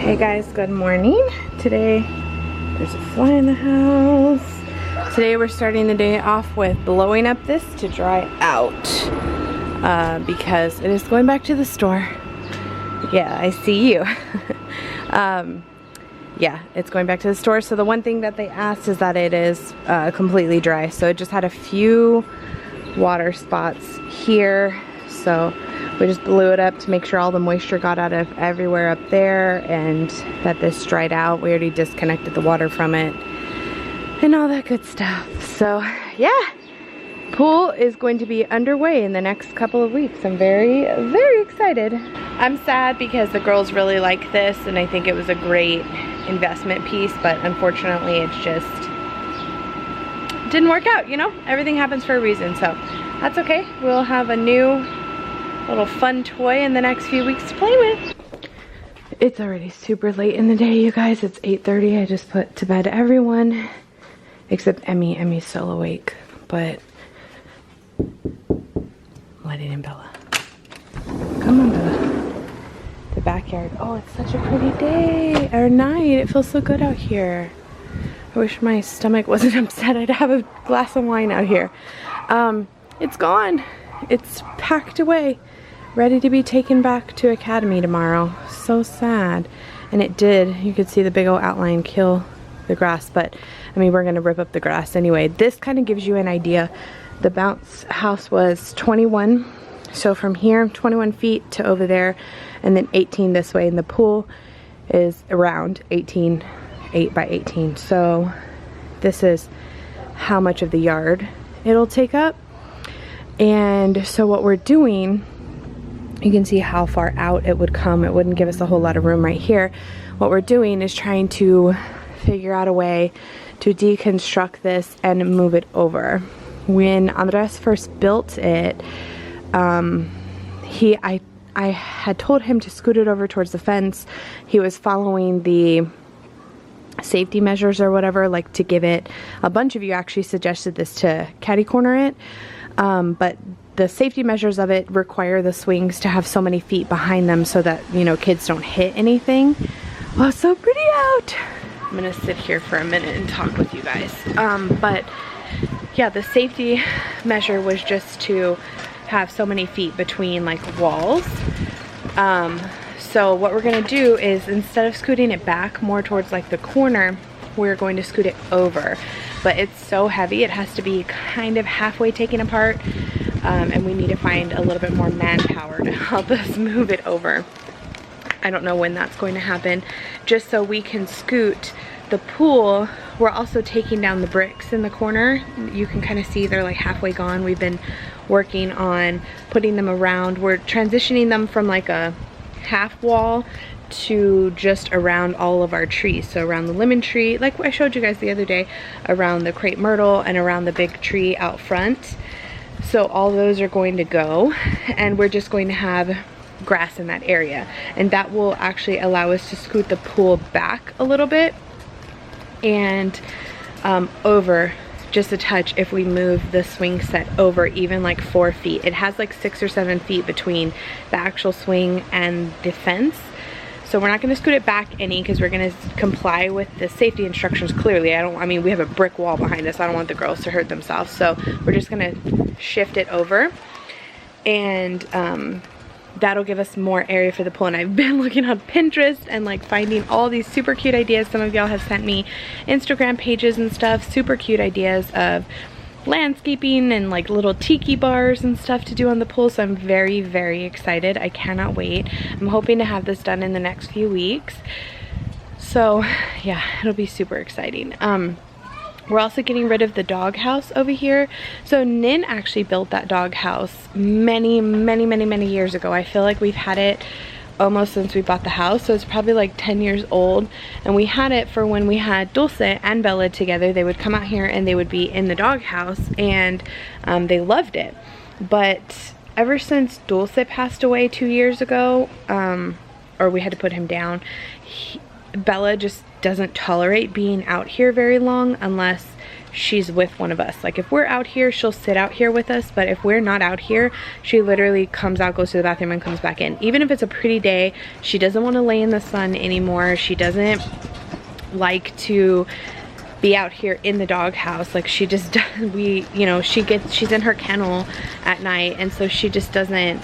Hey guys, good morning. Today there's a fly in the house. Today we're starting the day off with blowing up this to dry out because it is going back to the store. Yeah, I see you. Yeah, it's going back to the store. So the one thing that they asked is that it is completely dry. So it just had a few water spots here. So we just blew it up to make sure all the moisture got out of everywhere up there and that this dried out. We already disconnected the water from it and all that good stuff. So yeah, pool is going to be underway in the next couple of weeks. I'm very, very excited. I'm sad because the girls really like this and I think it was a great investment piece, but unfortunately it's just didn't work out, you know? Everything happens for a reason, so that's okay. We'll have a new little fun toy in the next few weeks to play with. It's already super late in the day, you guys. It's 8:30. I just put to bed everyone except Emmy. Emmy's still awake, but I'm letting in Bella. Come on, Bella. The backyard. Oh, it's such a pretty day or night. It feels so good out here. I wish my stomach wasn't upset. I'd have a glass of wine out here. It's gone. It's packed away, ready to be taken back to Academy tomorrow. So sad. And it did. You could see the big old outline kill the grass, but I mean, we're gonna rip up the grass anyway. This kind of gives you an idea. The bounce house was 21. So from here, 21 feet to over there, and then 18 this way. And the pool is around 18, 8 by 18. So this is how much of the yard it'll take up. And so what we're doing, you can see how far out it would come. It wouldn't give us a whole lot of room right here. What we're doing is trying to figure out a way to deconstruct this and move it over. When Andres first built it, I had told him to scoot it over towards the fence. He was following the safety measures or whatever, like to give it, a bunch of you actually suggested this, to catty corner it. But the safety measures of it require the swings to have so many feet behind them so that, you know, kids don't hit anything. Oh, so pretty out. I'm gonna sit here for a minute and talk with you guys. But yeah, the safety measure was just to have so many feet between like walls. So what we're gonna do is, instead of scooting it back more towards like the corner, we're going to scoot it over. But it's so heavy, it has to be kind of halfway taken apart, and we need to find a little bit more manpower to help us move it over. I don't know when that's going to happen, just so we can scoot the pool. We're also taking down the bricks in the corner. You can kind of see they're like halfway gone. We've been working on putting them around. We're transitioning them from like a half wall to just around all of our trees. So around the lemon tree, like I showed you guys the other day, around the crepe myrtle and around the big tree out front. So all those are going to go, and we're just going to have grass in that area. And that will actually allow us to scoot the pool back a little bit and over just a touch if we move the swing set over even like 4 feet. It has like 6 or 7 feet between the actual swing and the fence. So we're not going to scoot it back any because we're going to comply with the safety instructions clearly. I mean, we have a brick wall behind us. I don't want the girls to hurt themselves. So we're just going to shift it over, and that'll give us more area for the pool. And I've been looking on Pinterest and like finding all these super cute ideas. Some of y'all have sent me Instagram pages and stuff, super cute ideas of landscaping and like little tiki bars and stuff to do on the pool. So I'm very, very excited. I cannot wait. I'm hoping to have this done in the next few weeks. So yeah, it'll be super exciting. We're also getting rid of the dog house over here. So Nin actually built that dog house many years ago. I feel like we've had it almost since we bought the house, so it's probably like 10 years old, and we had it for when we had Dulce and Bella together. They would come out here and they would be in the dog house, and they loved it. But ever since Dulce passed away 2 years ago, or we had to put him down, Bella just doesn't tolerate being out here very long unless she's with one of us. Like if we're out here, she'll sit out here with us, but if we're not out here, she literally comes out, goes to the bathroom, and comes back in. Even if it's a pretty day, she doesn't want to lay in the sun anymore. She doesn't like to be out here in the doghouse. Like she just does, you know, she's in her kennel at night, and so she just doesn't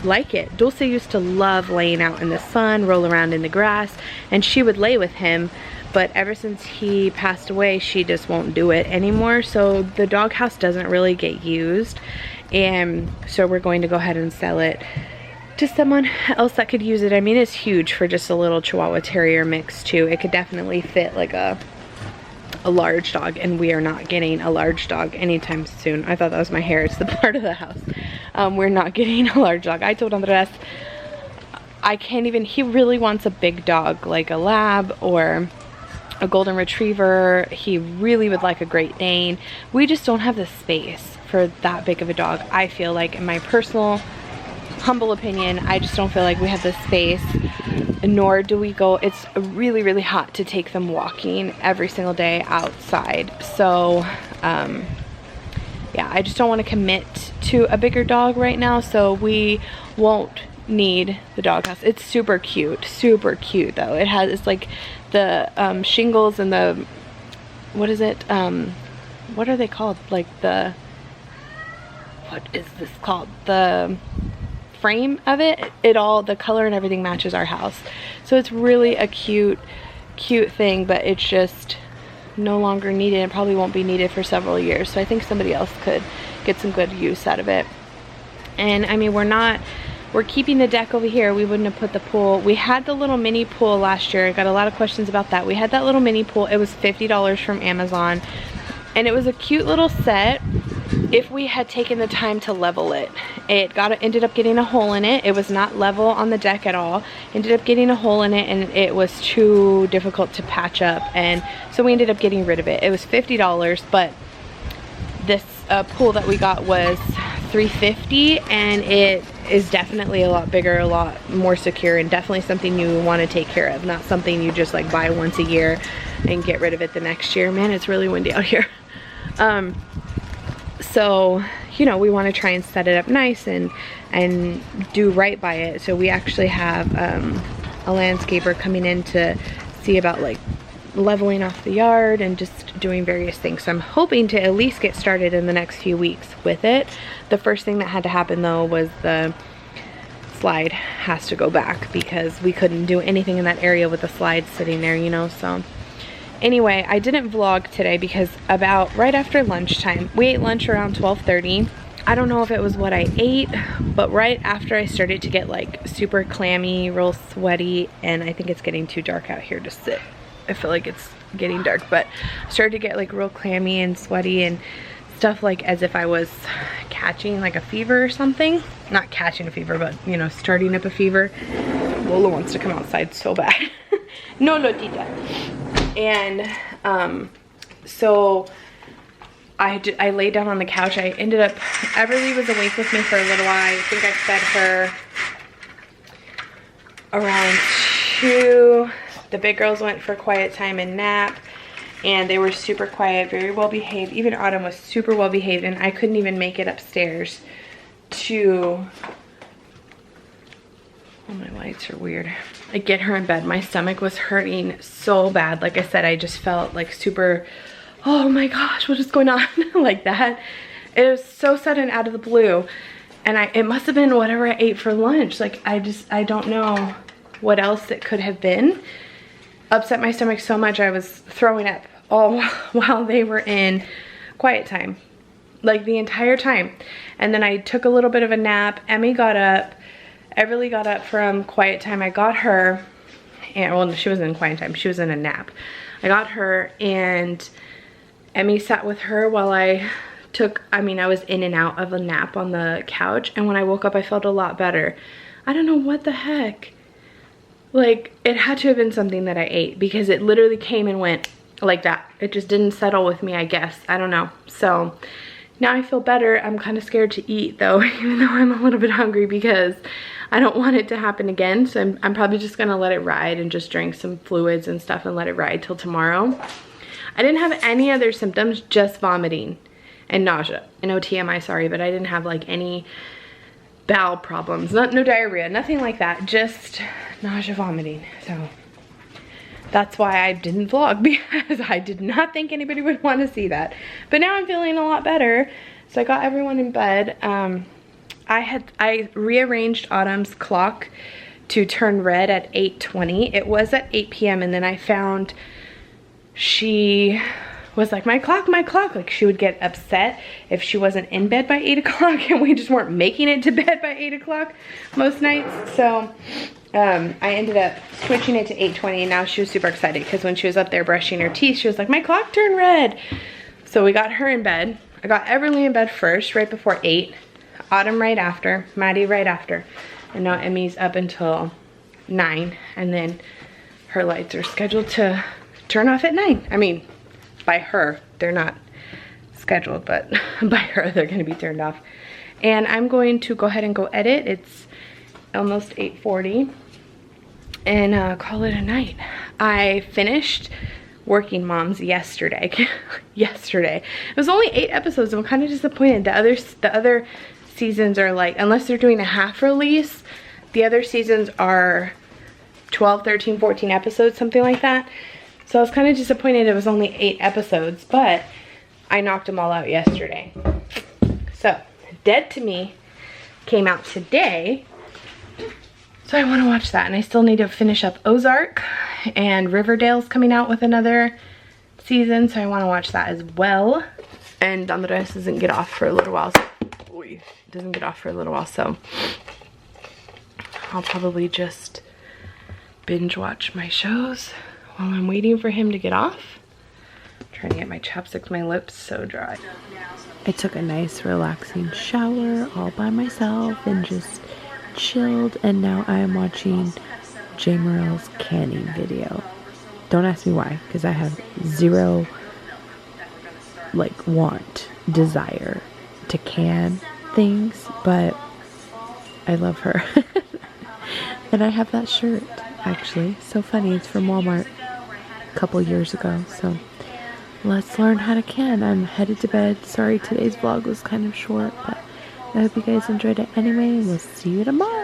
like it. Dulce used to love laying out in the sun, roll around in the grass, and she would lay with him. But ever since he passed away, she just won't do it anymore. So the doghouse doesn't really get used. And so we're going to go ahead and sell it to someone else that could use it. I mean, it's huge for just a little Chihuahua Terrier mix too. It could definitely fit like a large dog, and we are not getting a large dog anytime soon. I thought that was my hair. It's the part of the house. We're not getting a large dog. I told Andres I can't even, he really wants a big dog, like a lab or a golden retriever. He really would like a Great Dane. We just don't have the space for that big of a dog. I feel like, in my personal humble opinion, I just don't feel like we have the space, nor do we go. It's really, really hot to take them walking every single day outside. So yeah, I just don't want to commit to a bigger dog right now, so we won't need the doghouse. It's super cute though. It's like the shingles and the, what is it, what are they called, like the, what is this called, the frame of it, the color and everything matches our house. So it's really a cute thing, but it's just no longer needed. It probably won't be needed for several years, so I think somebody else could get some good use out of it. And I mean, we're keeping the deck over here. We wouldn't have put the pool. We had the little mini pool last year. I got a lot of questions about that. We had that little mini pool. It was $50 from Amazon, and it was a cute little set if we had taken the time to level it. It ended up getting a hole in it. It was not level on the deck at all. Ended up getting a hole in it, and it was too difficult to patch up, and so we ended up getting rid of it. It was $50, but this pool that we got was $350, and it is definitely a lot bigger, a lot more secure, and definitely something you want to take care of, not something you just like buy once a year and get rid of it the next year. Man, it's really windy out here. So, you know, we want to try and set it up nice and do right by it. So we actually have a landscaper coming in to see about like leveling off the yard and just doing various things. So I'm hoping to at least get started in the next few weeks with it. The first thing that had to happen though was the slide has to go back, because we couldn't do anything in that area with the slide sitting there, you know. So anyway, I didn't vlog today because about right after lunchtime, we ate lunch around 12:30. I don't know if it was what I ate, but right after I started to get like super clammy, real sweaty, and I think it's getting too dark out here to sit. I feel like it's getting dark, but I started to get like real clammy and sweaty and stuff, like as if I was catching like a fever or something. Not catching a fever, but you know, starting up a fever. Lola wants to come outside so bad. No, Lotita. And so I laid down on the couch. I ended up, Everly was awake with me for a little while. I think I fed her around 2. The big girls went for quiet time and nap, and they were super quiet, very well behaved. Even Autumn was super well behaved, and I couldn't even make it upstairs to, oh, my lights are weird. I get her in bed. My stomach was hurting so bad. Like I said, I just felt like super, oh my gosh, what is going on? Like that. It was so sudden out of the blue. And it must have been whatever I ate for lunch. Like I don't know what else it could have been. Upset my stomach so much I was throwing up all while they were in quiet time. Like the entire time. And then I took a little bit of a nap. Emmy got up. Everly got up from quiet time. I got her, and well, she wasn't in quiet time. She was in a nap. I got her, and Emmy sat with her while I was in and out of a nap on the couch. And when I woke up, I felt a lot better. I don't know what the heck. Like, it had to have been something that I ate, because it literally came and went like that. It just didn't settle with me, I guess. I don't know. So now I feel better. I'm kind of scared to eat though, even though I'm a little bit hungry, because I don't want it to happen again. So I'm probably just gonna let it ride and just drink some fluids and stuff and let it ride till tomorrow. I didn't have any other symptoms, just vomiting and nausea. I know TMI, sorry, but I didn't have like any bowel problems, no diarrhea, nothing like that, just nausea, vomiting. So that's why I didn't vlog, because I did not think anybody would want to see that. But now I'm feeling a lot better. So I got everyone in bed. I rearranged Autumn's clock to turn red at 8:20. It was at 8 p.m. and then I found she was like, my clock, like she would get upset if she wasn't in bed by 8 o'clock and we just weren't making it to bed by 8 o'clock most nights. So I ended up switching it to 8:20, and now she was super excited because when she was up there brushing her teeth, she was like, my clock turned red. So we got her in bed. I got Everly in bed first, right before 8. Autumn right after, Maddie right after. And now Emmy's up until 9, and then her lights are scheduled to turn off at 9. I mean, by her, they're not scheduled, but by her, they're gonna be turned off. And I'm going to go ahead and go edit. It's almost 8:40, and call it a night. I finished Working Moms yesterday. Yesterday. It was only 8 episodes. I'm kind of disappointed. The other seasons are like, unless they're doing a half release, the other seasons are 12, 13, 14 episodes, something like that. So I was kind of disappointed it was only 8 episodes, but I knocked them all out yesterday. So, Dead to Me came out today, so I want to watch that, and I still need to finish up Ozark, and Riverdale's coming out with another season, so I want to watch that as well. And Andres doesn't get off for a little while, so I'll probably just binge watch my shows while I'm waiting for him to get off. I'm trying to get my chopsticks, my lips so dry. I took a nice relaxing shower all by myself and just chilled, and now I am watching J. Morel's canning video. Don't ask me why, because I have zero desire to can things, but I love her. And I have that shirt, actually. So funny, it's from Walmart a couple years ago. So let's learn how to can. I'm headed to bed. Sorry today's vlog was kind of short, but I hope you guys enjoyed it anyway, and we'll see you tomorrow.